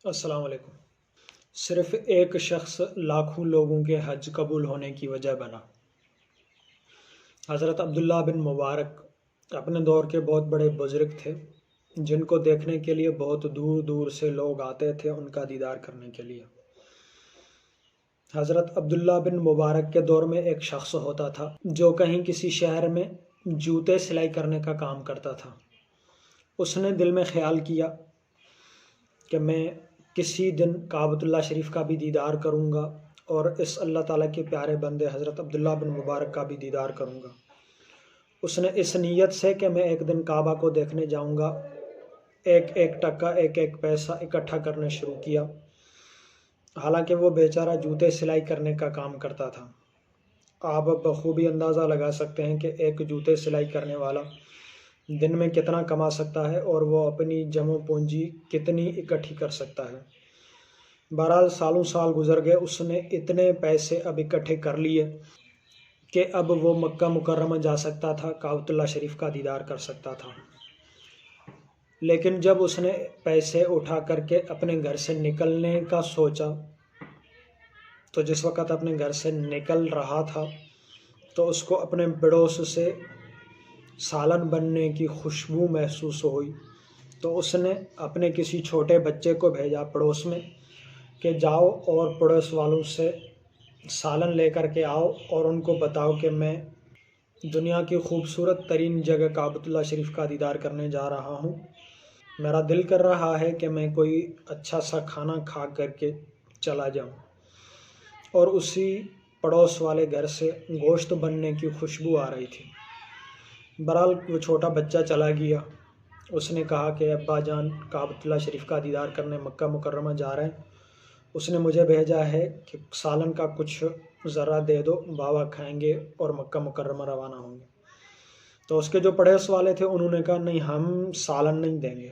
السلام علیکم۔ صرف ایک شخص لاکھوں لوگوں کے حج قبول ہونے کی وجہ بنا۔ حضرت عبداللہ بن مبارک اپنے دور کے بہت بڑے بزرگ تھے جن کو دیکھنے کے لیے بہت دور دور سے لوگ آتے تھے ان کا دیدار کرنے کے لیے۔ حضرت عبداللہ بن مبارک کے دور میں ایک شخص ہوتا تھا جو کہیں کسی شہر میں جوتے سلائی کرنے کا کام کرتا تھا۔ اس نے دل میں خیال کیا کہ میں کسی دن کعبۃ اللہ شریف کا بھی دیدار کروں گا اور اس اللہ تعالیٰ کے پیارے بندے حضرت عبداللہ بن مبارک کا بھی دیدار کروں گا۔ اس نے اس نیت سے کہ میں ایک دن کعبہ کو دیکھنے جاؤں گا ایک ایک ٹکا ایک ایک پیسہ اکٹھا کرنا شروع کیا۔ حالانکہ وہ بیچارہ جوتے سلائی کرنے کا کام کرتا تھا۔ آپ بخوبی اندازہ لگا سکتے ہیں کہ ایک جوتے سلائی کرنے والا دن میں کتنا کما سکتا ہے اور وہ اپنی جمع پونجی کتنی اکٹھی کر سکتا ہے۔ بہرحال سالوں سال گزر گئے، اس نے اتنے پیسے اب اکٹھے کر لیے کہ اب وہ مکہ مکرمہ جا سکتا تھا، کعبۃ اللہ شریف کا دیدار کر سکتا تھا۔ لیکن جب اس نے پیسے اٹھا کر کے اپنے گھر سے نکلنے کا سوچا تو جس وقت اپنے گھر سے نکل رہا تھا تو اس کو اپنے پڑوس سے سالن بننے کی خوشبو محسوس ہوئی، تو اس نے اپنے کسی چھوٹے بچے کو بھیجا پڑوس میں کہ جاؤ اور پڑوس والوں سے سالن لے کر کے آؤ اور ان کو بتاؤ کہ میں دنیا کی خوبصورت ترین جگہ کعبۃ اللہ شریف کا دیدار کرنے جا رہا ہوں۔ میرا دل کر رہا ہے کہ میں کوئی اچھا سا کھانا کھا کر کے چلا جاؤں، اور اسی پڑوس والے گھر سے گوشت بننے کی خوشبو آ رہی تھی۔ بہرحال وہ چھوٹا بچہ چلا گیا۔ اس نے کہا کہ ابا جان کعبۃ اللہ شریف کا دیدار کرنے مکہ مکرمہ جا رہے ہیں، اس نے مجھے بھیجا ہے کہ سالن کا کچھ ذرہ دے دو، بابا کھائیں گے اور مکہ مکرمہ روانہ ہوں گے۔ تو اس کے جو پڑوس والے تھے انہوں نے کہا نہیں، ہم سالن نہیں دیں گے۔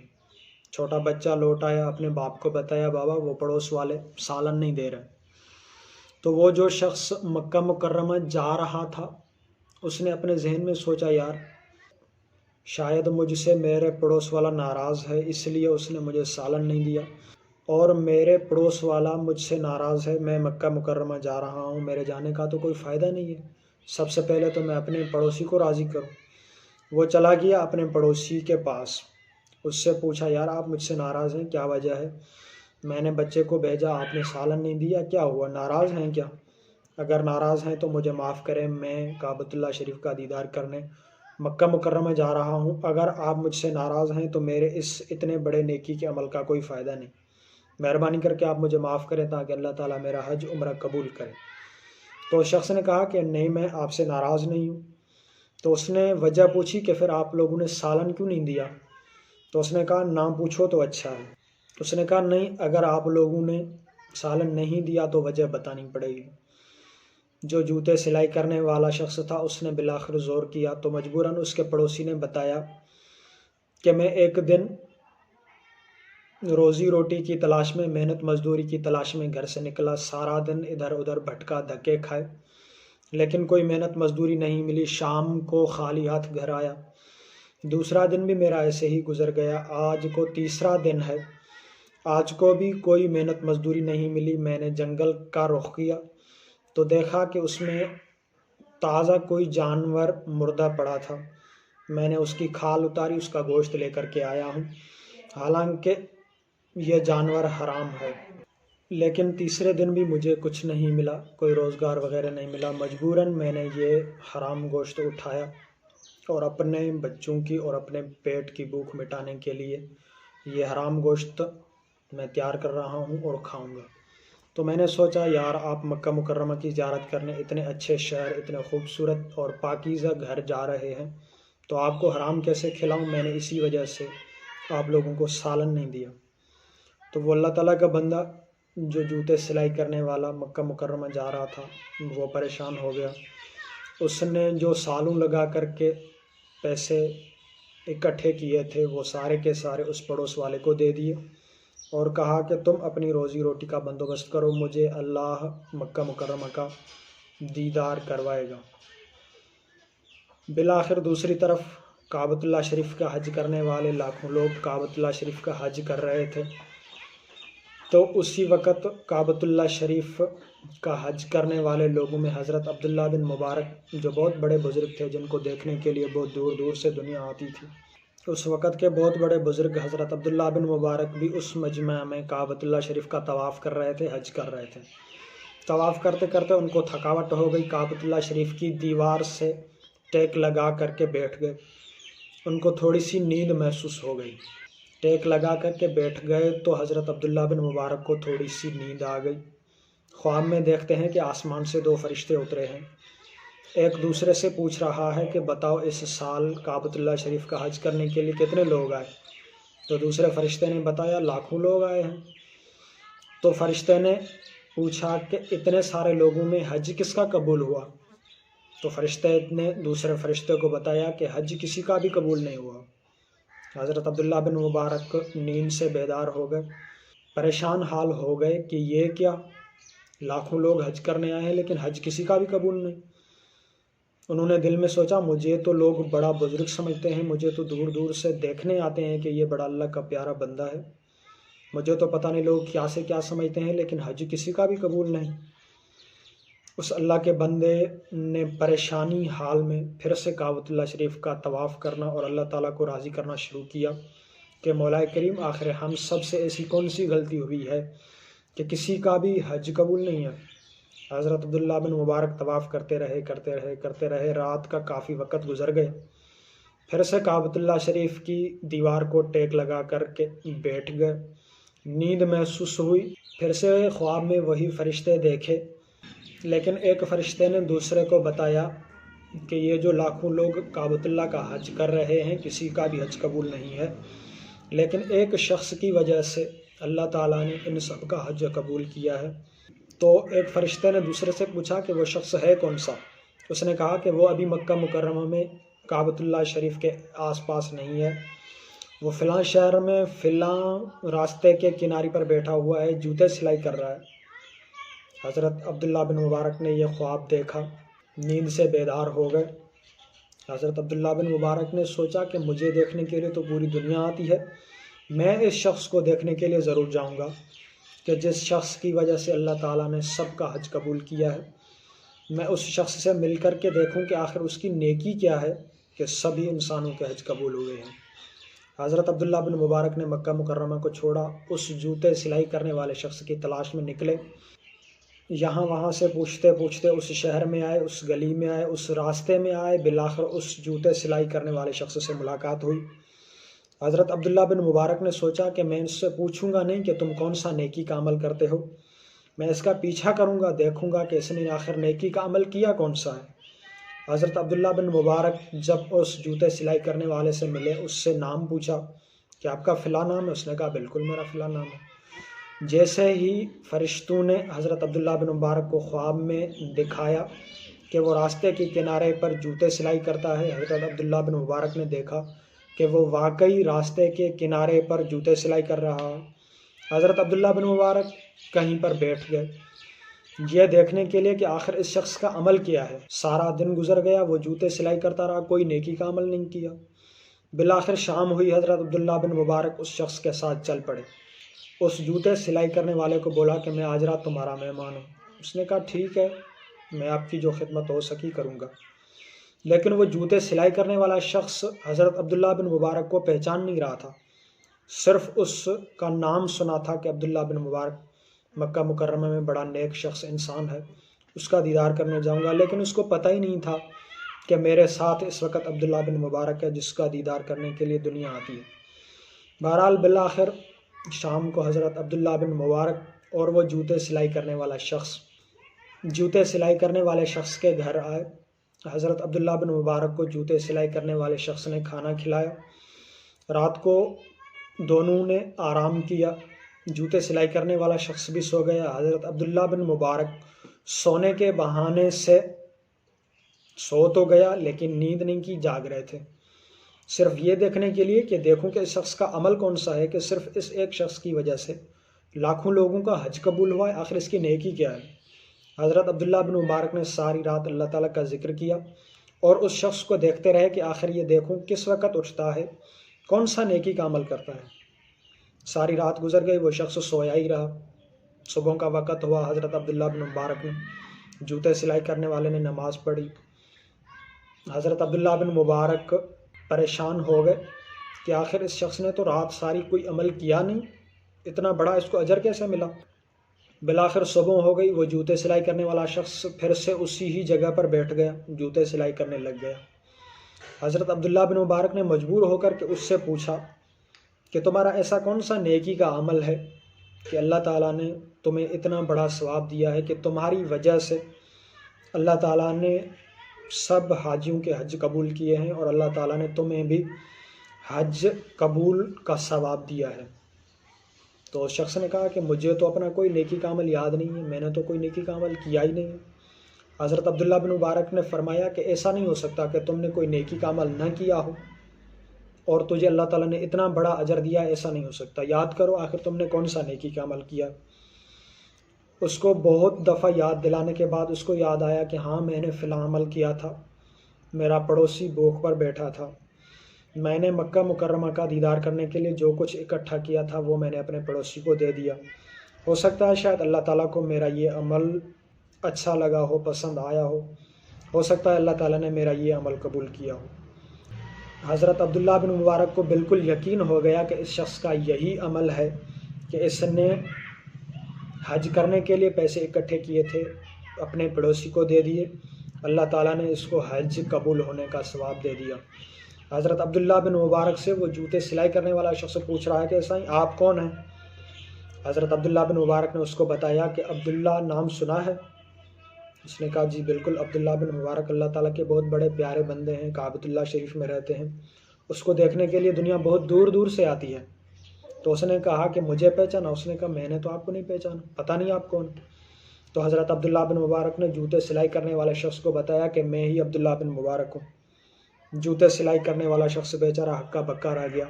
چھوٹا بچہ لوٹ آیا، اپنے باپ کو بتایا بابا وہ پڑوس والے سالن نہیں دے رہے۔ تو وہ جو شخص مکہ مکرمہ جا رہا تھا اس نے اپنے ذہن میں سوچا یار شاید مجھ سے میرے پڑوس والا ناراض ہے اس لیے اس نے مجھے سالن نہیں دیا، اور میرے پڑوس والا مجھ سے ناراض ہے، میں مکہ مکرمہ جا رہا ہوں، میرے جانے کا تو کوئی فائدہ نہیں ہے، سب سے پہلے تو میں اپنے پڑوسی کو راضی کروں۔ وہ چلا گیا اپنے پڑوسی کے پاس، اس سے پوچھا یار آپ مجھ سے ناراض ہیں، کیا وجہ ہے؟ میں نے بچے کو بھیجا، آپ نے سالن نہیں دیا، کیا ہوا؟ ناراض ہیں کیا؟ اگر ناراض ہیں تو مجھے معاف کریں، میں کعبۃ اللہ شریف کا دیدار کرنے مکہ مکرمہ جا رہا ہوں، اگر آپ مجھ سے ناراض ہیں تو میرے اس اتنے بڑے نیکی کے عمل کا کوئی فائدہ نہیں، مہربانی کر کے آپ مجھے معاف کریں تاکہ اللہ تعالیٰ میرا حج عمرہ قبول کرے۔ تو شخص نے کہا کہ نہیں میں آپ سے ناراض نہیں ہوں۔ تو اس نے وجہ پوچھی کہ پھر آپ لوگوں نے سالن کیوں نہیں دیا؟ تو اس نے کہا نہ پوچھو تو اچھا ہے۔ اس نے کہا نہیں، اگر آپ لوگوں نے سالن نہیں دیا تو وجہ بتانی پڑے گی۔ جو جوتے سلائی کرنے والا شخص تھا اس نے بالآخر زور کیا تو مجبوراً اس کے پڑوسی نے بتایا کہ میں ایک دن روزی روٹی کی تلاش میں، محنت مزدوری کی تلاش میں گھر سے نکلا، سارا دن ادھر ادھر بھٹکا، دھکے کھائے، لیکن کوئی محنت مزدوری نہیں ملی، شام کو خالی ہاتھ گھر آیا۔ دوسرا دن بھی میرا ایسے ہی گزر گیا، آج کو تیسرا دن ہے، آج کو بھی کوئی محنت مزدوری نہیں ملی۔ میں نے جنگل کا رخ کیا تو دیکھا کہ اس میں تازہ کوئی جانور مردہ پڑا تھا، میں نے اس کی کھال اتاری، اس کا گوشت لے کر کے آیا ہوں، حالانکہ یہ جانور حرام ہے۔ لیکن تیسرے دن بھی مجھے کچھ نہیں ملا، کوئی روزگار وغیرہ نہیں ملا، مجبوراً میں نے یہ حرام گوشت اٹھایا اور اپنے بچوں کی اور اپنے پیٹ کی بھوک مٹانے کے لیے یہ حرام گوشت میں تیار کر رہا ہوں اور کھاؤں گا۔ تو میں نے سوچا یار آپ مکہ مکرمہ کی زیارت کرنے اتنے اچھے شہر، اتنے خوبصورت اور پاکیزہ گھر جا رہے ہیں تو آپ کو حرام کیسے کھلاؤں؟ میں نے اسی وجہ سے آپ لوگوں کو سالن نہیں دیا۔ تو وہ اللہ تعالیٰ کا بندہ جو جوتے سلائی کرنے والا مکہ مکرمہ جا رہا تھا وہ پریشان ہو گیا۔ اس نے جو سالوں لگا کر کے پیسے اکٹھے کیے تھے وہ سارے کے سارے اس پڑوس والے کو دے دیے اور کہا کہ تم اپنی روزی روٹی کا بندوبست کرو، مجھے اللہ مکہ مکرمہ کا دیدار کروائے گا۔ بالآخر دوسری طرف کعبۃ اللہ شریف کا حج کرنے والے لاکھوں لوگ کعبۃ اللہ شریف کا حج کر رہے تھے۔ تو اسی وقت کعبۃ اللہ شریف کا حج کرنے والے لوگوں میں حضرت عبداللہ بن مبارک، جو بہت بڑے بزرگ تھے جن کو دیکھنے کے لیے بہت دور دور سے دنیا آتی تھی، اس وقت کے بہت بڑے بزرگ حضرت عبداللہ بن مبارک بھی اس مجمع میں کعبۃ اللہ شریف کا طواف کر رہے تھے، حج کر رہے تھے۔ طواف کرتے کرتے ان کو تھکاوٹ ہو گئی، کعبۃ اللہ شریف کی دیوار سے ٹیک لگا کر کے بیٹھ گئے۔ ان کو تھوڑی سی نیند محسوس ہو گئی، ٹیک لگا کر کے بیٹھ گئے تو حضرت عبداللہ بن مبارک کو تھوڑی سی نیند آ گئی۔ خواب میں دیکھتے ہیں کہ آسمان سے 2 فرشتے اترے ہیں، ایک دوسرے سے پوچھ رہا ہے کہ بتاؤ اس سال کعبۃ اللہ شریف کا حج کرنے کے لیے کتنے لوگ آئے؟ تو دوسرے فرشتے نے بتایا لاکھوں لوگ آئے ہیں۔ تو فرشتے نے پوچھا کہ اتنے سارے لوگوں میں حج کس کا قبول ہوا؟ تو فرشتے نے دوسرے فرشتے کو بتایا کہ حج کسی کا بھی قبول نہیں ہوا۔ حضرت عبداللہ بن مبارک نیند سے بیدار ہو گئے، پریشان حال ہو گئے کہ یہ کیا، لاکھوں لوگ حج کرنے آئے ہیں لیکن حج کسی کا بھی قبول نہیں۔ انہوں نے دل میں سوچا مجھے تو لوگ بڑا بزرگ سمجھتے ہیں، مجھے تو دور دور سے دیکھنے آتے ہیں کہ یہ بڑا اللہ کا پیارا بندہ ہے، مجھے تو پتہ نہیں لوگ کیا سے کیا سمجھتے ہیں، لیکن حج کسی کا بھی قبول نہیں۔ اس اللہ کے بندے نے پریشانی حال میں پھر سے کعبۃ اللہ شریف کا طواف کرنا اور اللہ تعالیٰ کو راضی کرنا شروع کیا کہ مولا کریم آخر ہم سب سے ایسی کون سی غلطی ہوئی ہے کہ کسی کا بھی حج قبول نہیں ہے۔ حضرت عبداللہ بن مبارک طواف کرتے رہے، رات کا کافی وقت گزر گئے، پھر سے کعبۃ اللہ شریف کی دیوار کو ٹیک لگا کر کے بیٹھ گئے، نیند محسوس ہوئی، پھر سے خواب میں وہی فرشتے دیکھے، لیکن ایک فرشتے نے دوسرے کو بتایا کہ یہ جو لاکھوں لوگ کعبۃ اللہ کا حج کر رہے ہیں کسی کا بھی حج قبول نہیں ہے، لیکن ایک شخص کی وجہ سے اللہ تعالیٰ نے ان سب کا حج قبول کیا ہے۔ تو ایک فرشتے نے دوسرے سے پوچھا کہ وہ شخص ہے کون سا؟ اس نے کہا کہ وہ ابھی مکہ مکرمہ میں کعبۃ اللہ شریف کے آس پاس نہیں ہے، وہ فلاں شہر میں فلاں راستے کے کنارے پر بیٹھا ہوا ہے، جوتے سلائی کر رہا ہے۔ حضرت عبداللہ بن مبارک نے یہ خواب دیکھا، نیند سے بیدار ہو گئے۔ حضرت عبداللہ بن مبارک نے سوچا کہ مجھے دیکھنے کے لیے تو پوری دنیا آتی ہے، میں اس شخص کو دیکھنے کے لیے ضرور جاؤں گا کہ جس شخص کی وجہ سے اللہ تعالیٰ نے سب کا حج قبول کیا ہے۔ میں اس شخص سے مل کر کے دیکھوں کہ آخر اس کی نیکی کیا ہے کہ سبھی انسانوں کے حج قبول ہوئے ہیں۔ حضرت عبداللہ بن مبارک نے مکہ مکرمہ کو چھوڑا، اس جوتے سلائی کرنے والے شخص کی تلاش میں نکلے، یہاں وہاں سے پوچھتے پوچھتے اس شہر میں آئے، اس گلی میں آئے، اس راستے میں آئے، بالآخر اس جوتے سلائی کرنے والے شخص سے ملاقات ہوئی۔ حضرت عبداللہ بن مبارک نے سوچا کہ میں اس سے پوچھوں گا نہیں کہ تم کون سا نیکی کا عمل کرتے ہو، میں اس کا پیچھا کروں گا، دیکھوں گا کہ اس نے آخر نیکی کا عمل کیا کون سا ہے۔ حضرت عبداللہ بن مبارک جب اس جوتے سلائی کرنے والے سے ملے، اس سے نام پوچھا کہ آپ کا فلاں نام ہے؟ اس نے کہا بالکل میرا فلاں نام ہے۔ جیسے ہی فرشتوں نے حضرت عبداللہ بن مبارک کو خواب میں دکھایا کہ وہ راستے کے کنارے پر جوتے سلائی کرتا ہے، حضرت عبداللہ بن مبارک نے دیکھا کہ وہ واقعی راستے کے کنارے پر جوتے سلائی کر رہا۔ حضرت عبداللہ بن مبارک کہیں پر بیٹھ گئے یہ دیکھنے کے لیے کہ آخر اس شخص کا عمل کیا ہے۔ سارا دن گزر گیا، وہ جوتے سلائی کرتا رہا، کوئی نیکی کا عمل نہیں کیا۔ بالآخر شام ہوئی، حضرت عبداللہ بن مبارک اس شخص کے ساتھ چل پڑے، اس جوتے سلائی کرنے والے کو بولا کہ میں آج رات تمہارا مہمان ہوں۔ اس نے کہا ٹھیک ہے، میں آپ کی جو خدمت ہو سکی کروں گا۔ لیکن وہ جوتے سلائی کرنے والا شخص حضرت عبداللہ بن مبارک کو پہچان نہیں رہا تھا، صرف اس کا نام سنا تھا کہ عبداللہ بن مبارک مکہ مکرمہ میں بڑا نیک شخص انسان ہے، اس کا دیدار کرنے جاؤں گا، لیکن اس کو پتہ ہی نہیں تھا کہ میرے ساتھ اس وقت عبداللہ بن مبارک ہے جس کا دیدار کرنے کے لیے دنیا آتی ہے۔ بہرحال بالآخر شام کو حضرت عبداللہ بن مبارک اور وہ جوتے سلائی کرنے والے شخص کے گھر آئے۔ حضرت عبداللہ بن مبارک کو جوتے سلائی کرنے والے شخص نے کھانا کھلایا، رات کو دونوں نے آرام کیا، جوتے سلائی کرنے والا شخص بھی سو گیا۔ حضرت عبداللہ بن مبارک سونے کے بہانے سے سو تو گیا لیکن نیند نہیں کی، جاگ رہے تھے صرف یہ دیکھنے کے لیے کہ دیکھوں کہ اس شخص کا عمل کون سا ہے کہ صرف اس ایک شخص کی وجہ سے لاکھوں لوگوں کا حج قبول ہوا ہے، آخر اس کی نیکی کیا ہے۔ حضرت عبداللہ بن مبارک نے ساری رات اللہ تعالیٰ کا ذکر کیا اور اس شخص کو دیکھتے رہے کہ آخر یہ دیکھوں کس وقت اٹھتا ہے، کون سا نیکی کا عمل کرتا ہے۔ ساری رات گزر گئی، وہ شخص سویا ہی رہا۔ صبح کا وقت ہوا، حضرت عبداللہ بن مبارک نے جوتے سلائی کرنے والے نے نماز پڑھی۔ حضرت عبداللہ بن مبارک پریشان ہو گئے کہ آخر اس شخص نے تو رات ساری کوئی عمل کیا نہیں، اتنا بڑا اس کو اجر کیسے ملا؟ بالآخر صبح ہو گئی، وہ جوتے سلائی کرنے والا شخص پھر سے اسی ہی جگہ پر بیٹھ گیا، جوتے سلائی کرنے لگ گیا۔ حضرت عبداللہ بن مبارک نے مجبور ہو کر کے اس سے پوچھا کہ تمہارا ایسا کون سا نیکی کا عمل ہے کہ اللہ تعالیٰ نے تمہیں اتنا بڑا ثواب دیا ہے کہ تمہاری وجہ سے اللہ تعالیٰ نے سب حاجیوں کے حج قبول کیے ہیں اور اللہ تعالیٰ نے تمہیں بھی حج قبول کا ثواب دیا ہے؟ تو اس شخص نے کہا کہ مجھے تو اپنا کوئی نیکی کا عمل یاد نہیں ہے، میں نے تو کوئی نیکی کا عمل کیا ہی نہیں ہے۔ حضرت عبداللہ بن مبارک نے فرمایا کہ ایسا نہیں ہو سکتا کہ تم نے کوئی نیکی کا عمل نہ کیا ہو اور تجھے اللہ تعالیٰ نے اتنا بڑا اجر دیا، ایسا نہیں ہو سکتا، یاد کرو آخر تم نے کون سا نیکی کا عمل کیا۔ اس کو بہت دفعہ یاد دلانے کے بعد اس کو یاد آیا کہ ہاں میں نے فلاں عمل کیا تھا، میرا پڑوسی بھوک پر بیٹھا تھا، میں نے مکہ مکرمہ کا دیدار کرنے کے لیے جو کچھ اکٹھا کیا تھا وہ میں نے اپنے پڑوسی کو دے دیا، ہو سکتا ہے شاید اللہ تعالیٰ کو میرا یہ عمل اچھا لگا ہو، پسند آیا ہو سکتا ہے اللہ تعالیٰ نے میرا یہ عمل قبول کیا ہو۔ حضرت عبداللہ بن مبارک کو بالکل یقین ہو گیا کہ اس شخص کا یہی عمل ہے کہ اس نے حج کرنے کے لیے پیسے اکٹھے کیے تھے، اپنے پڑوسی کو دے دیے، اللہ تعالیٰ نے اس کو حج قبول ہونے کا ثواب دے دیا۔ حضرت عبداللہ بن مبارک سے وہ جوتے سلائی کرنے والا شخص پوچھ رہا ہے کہ سائیں آپ کون ہیں؟ حضرت عبداللہ بن مبارک نے اس کو بتایا کہ عبداللہ نام سنا ہے؟ اس نے کہا جی بالکل، عبداللہ بن مبارک اللہ تعالیٰ کے بہت بڑے پیارے بندے ہیں، کعبۃ اللہ شریف میں رہتے ہیں، اس کو دیکھنے کے لیے دنیا بہت دور دور سے آتی ہے۔ تو اس نے کہا کہ مجھے پہچانا؟ اس نے کہا میں نے تو آپ کو نہیں پہچانا، پتہ نہیں آپ کون۔ تو حضرت عبداللہ بن مبارک نے جوتے سلائی کرنے والے شخص کو بتایا کہ میں ہی عبداللہ بن مبارک ہوں۔ جوتے سلائی کرنے والا شخص بیچارہ ہکا بکا رہ گیا۔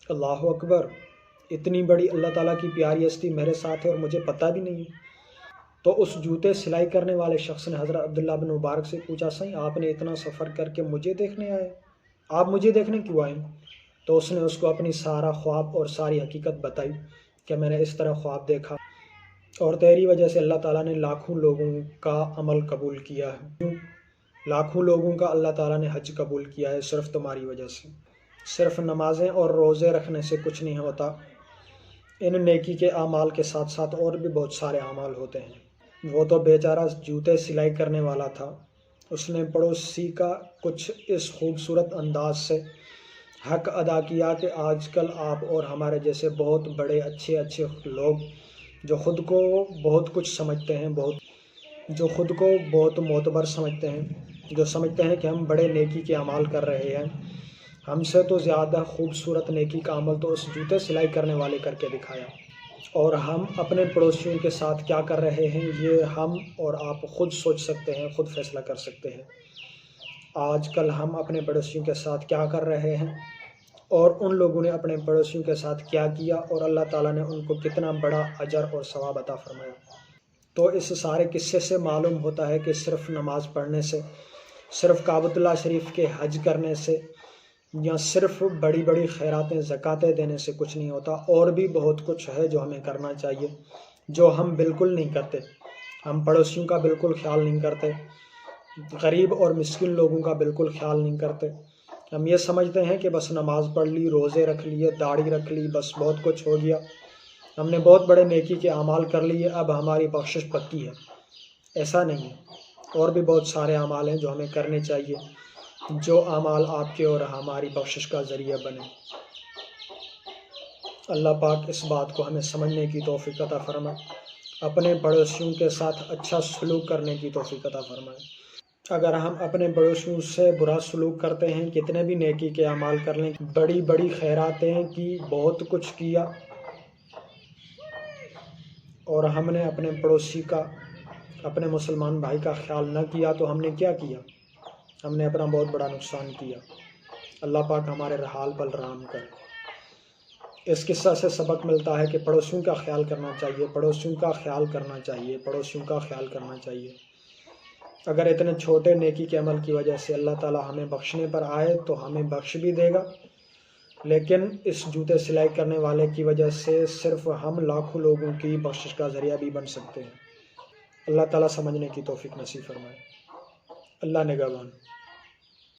اللہ اکبر، اتنی بڑی اللہ تعالیٰ کی پیاری ہستی میرے ساتھ ہے اور مجھے پتہ بھی نہیں ہے۔ تو اس جوتے سلائی کرنے والے شخص نے حضرت عبداللہ بن مبارک سے پوچھا سائیں آپ نے اتنا سفر کر کے مجھے دیکھنے آئے، آپ مجھے دیکھنے کیوں آئے؟ تو اس نے اس کو اپنی سارا خواب اور ساری حقیقت بتائی کہ میں نے اس طرح خواب دیکھا اور تیری وجہ سے اللہ تعالیٰ نے لاکھوں لوگوں کا عمل قبول کیا ہے، لاکھوں لوگوں کا اللہ تعالیٰ نے حج قبول کیا ہے صرف تمہاری وجہ سے۔ صرف نمازیں اور روزے رکھنے سے کچھ نہیں ہوتا، ان نیکی کے اعمال کے ساتھ ساتھ اور بھی بہت سارے اعمال ہوتے ہیں۔ وہ تو بیچارہ جوتے سلائی کرنے والا تھا، اس نے پڑوسی کا کچھ اس خوبصورت انداز سے حق ادا کیا کہ آج کل آپ اور ہمارے جیسے بہت بڑے اچھے لوگ جو خود کو بہت کچھ سمجھتے ہیں، جو خود کو بہت معتبر سمجھتے ہیں، جو سمجھتے ہیں کہ ہم بڑے نیکی کے اعمال کر رہے ہیں، ہم سے تو زیادہ خوبصورت نیکی کا عمل تو اس جوتے سلائی کرنے والے کر کے دکھایا۔ اور ہم اپنے پڑوسیوں کے ساتھ کیا کر رہے ہیں یہ ہم اور آپ خود سوچ سکتے ہیں، خود فیصلہ کر سکتے ہیں۔ آج کل ہم اپنے پڑوسیوں کے ساتھ کیا کر رہے ہیں اور ان لوگوں نے اپنے پڑوسیوں کے ساتھ کیا کیا اور اللہ تعالیٰ نے ان کو کتنا بڑا اجر اور ثواب عطا فرمایا۔ تو اس سارے قصے سے معلوم ہوتا ہے کہ صرف نماز پڑھنے سے، صرف کعبۃ اللہ شریف کے حج کرنے سے یا صرف بڑی بڑی خیراتیں زکاتیں دینے سے کچھ نہیں ہوتا، اور بھی بہت کچھ ہے جو ہمیں کرنا چاہیے جو ہم بالکل نہیں کرتے۔ ہم پڑوسیوں کا بالکل خیال نہیں کرتے، غریب اور مسکین لوگوں کا بالکل خیال نہیں کرتے۔ ہم یہ سمجھتے ہیں کہ بس نماز پڑھ لی، روزے رکھ لیے، داڑھی رکھ لی، بس بہت کچھ ہو گیا، ہم نے بہت بڑے نیکی کے اعمال کر لیے، اب ہماری بخشش پکی ہے۔ ایسا نہیں ہے، اور بھی بہت سارے اعمال ہیں جو ہمیں کرنے چاہیے، جو اعمال آپ کے اور ہماری بخشش کا ذریعہ بنے۔ اللہ پاک اس بات کو ہمیں سمجھنے کی توفیق عطا فرمائے، اپنے پڑوسیوں کے ساتھ اچھا سلوک کرنے کی توفیق عطا فرمائے۔ اگر ہم اپنے پڑوسیوں سے برا سلوک کرتے ہیں، کتنے بھی نیکی کے اعمال کر لیں، بڑی بڑی خیراتیں کی، بہت کچھ کیا، اور ہم نے اپنے پڑوسی کا، اپنے مسلمان بھائی کا خیال نہ کیا، تو ہم نے کیا کیا؟ ہم نے اپنا بہت بڑا نقصان کیا۔ اللہ پاک ہمارے حال پر رحم کرے۔ اس قصہ سے سبق ملتا ہے کہ پڑوسیوں کا خیال کرنا چاہیے، پڑوسیوں کا خیال کرنا چاہیے، پڑوسیوں کا خیال کرنا چاہیے۔ اگر اتنے چھوٹے نیکی کے عمل کی وجہ سے اللہ تعالیٰ ہمیں بخشنے پر آئے تو ہمیں بخش بھی دے گا، لیکن اس جوتے سلائی کرنے والے کی وجہ سے صرف ہم لاکھوں لوگوں کی بخشش کا ذریعہ بھی بن سکتے ہیں۔ اللہ تعالیٰ سمجھنے کی توفیق نصیب فرمائے۔ اللہ نگہبان۔